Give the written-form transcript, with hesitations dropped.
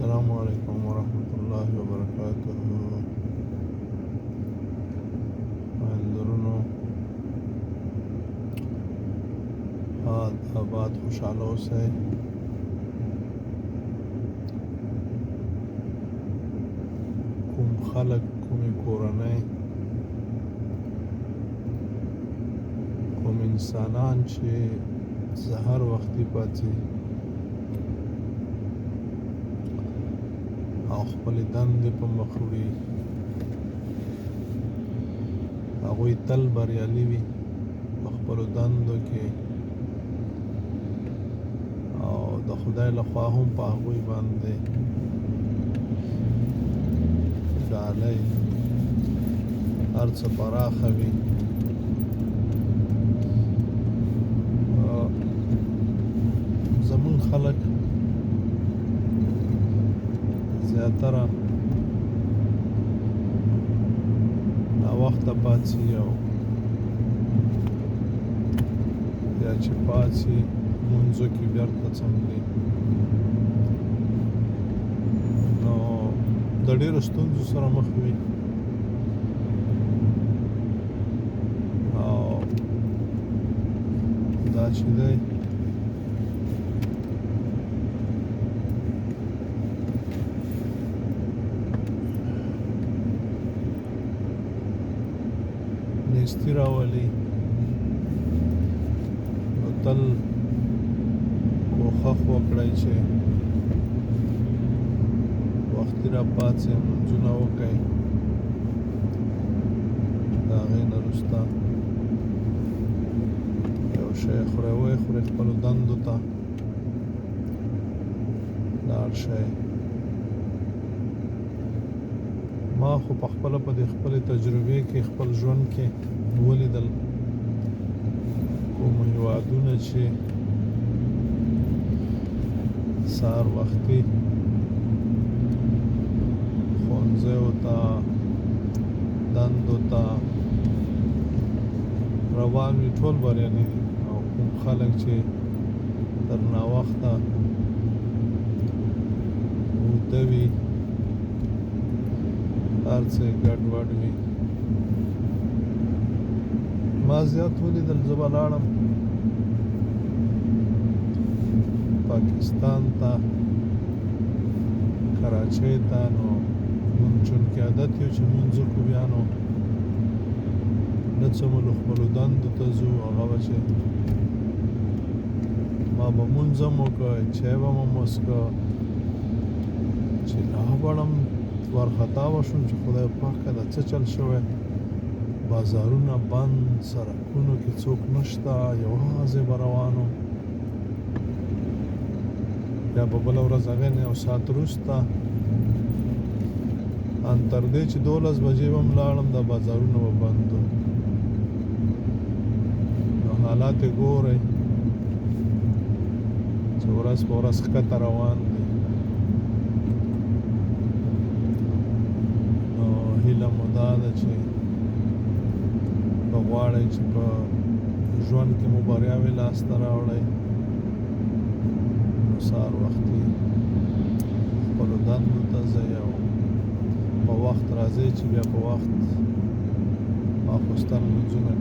السلام علیکم ورحمۃ اللہ وبرکاتہ. درنو آباد خوشحاله اوسئ. کوم خلک کومې کورنۍ کوم انسانان چې سحر وختي پاڅي او خپل دندې په مخ وړي هغوی تل بریالي وي په خپلو دندو کې او د خدای لخوا هم په هغوی باندې ډالۍ هر څه پراخه وي. زمون خلک زیاتره ناوخته پاڅي او یا چې پاڅي لمونځو کې بیرته څملي نو د ډېرو ستونزو سره مخ وي او دا چې دی نیستي راولي نو تل کوښښ وکړئ چې وختي را پاڅئ لمونځونه وکئ. د هغې نه وروسته یو شی خورئ ویې خورئ خپلو دندو ته لاړ شئ. ما خو په خپله په دې خپلې تجربې کې خپل ژوند کې ولیدل کوم هېوادونه چې سهار وختي ښوونځیو ته دندو ته روان وي ټول بریالي دي او کوم خلک چې تر ناوخته اوده وي هر څه ګډوډ وي. ما زیات ولیدل زه به لاړم پاکستان ته کراچۍ ته نو مونږ چونکې عادت یو چې مونځ وکړو بیا نو نه څه مو خپلو دندو ته ځو هغه به چې ما به مونځ هم وکړ چای به مو وڅښه چې لاړم وارخطا وشوم چې خدای پاکه دا څه چل شوی بازارونه بند سړکونو کې څوک نشته یوازې به روان وم. بیا به بله ورځ هغې نه یو ساعت وروسته ان تر دې چې 12 بجې به م لاړم دا بازارونه به بند وو. نو حالات یې ګورئ چې ورځ په ورځ ښکته روان دي. نو هیله مو دا ده چې که غواړئ چې په ژوند کې مو بریاوې لاسته راوړئ نو سهار وختي خپلو دندو ته ځئ او په وخت راځئ چې بیا په وخت ماخوستن لمونځونه